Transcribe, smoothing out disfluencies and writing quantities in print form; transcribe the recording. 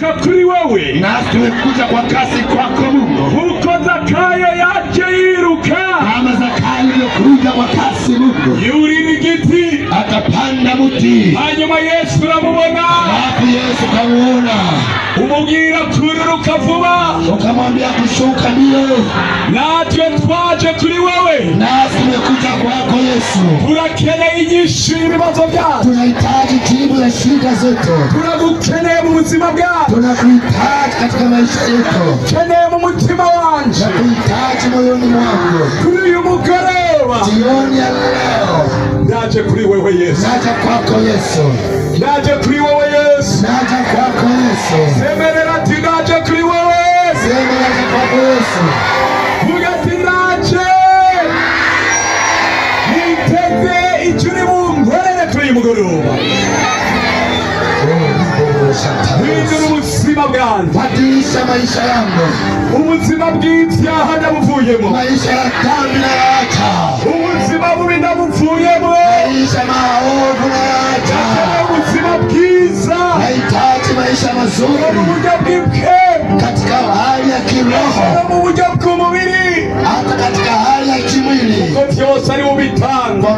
kuri wewe, nasi tumekuja kwa kasi kwako Mungu. Huko Zakayo yaje yiruka, kama Zakayo alivyokuja kwa kasi Mungu, yurira igiti akapanda muti, hanyuma Yesu uramubona, hapo Yesu kamuona, umubwira kururuka vuba, ukamwambia kushuka mbio. Natwe twaje kuri wewe, nasi tumekuja kwako Yesu. Turakeneye inyishu y'ibibazo byacu, tunahitaji jibu la shida zetu, turagukeneye mu buzima bwacu, tunakuhitaji katika maisha yetu, keneye mu mutima wanje, tunakuhitaji moyoni mwangu. kuri uyu mugoroba, jioni ya leo, naje kuri wewe Yesu, naja kwako Yesu, naje kuri wewe Yesu, naja kwako Yesu. semerera ati naje kuri wewe, Sema naja kwako Yesu. vuga ati naje, niteze icyo uri bunkorere kuri uyu mugoroba, hindura ubuzima bwanjye, badilisha maisha yangu, ubuzima bw'ibyaha ndabuvuyemo, maisha ya dhambi nayaacha, ubuzima bubi ndabuvuyemo, maisha maovu nayaacha, ubuzima bwiza, nahitaji maisha mazuri mu buryo bw'ibwenge, katika hali ya kiroho, mu buryo bw'umubiri, hata katika hali ya kimwili, ko byose ari bubitanga,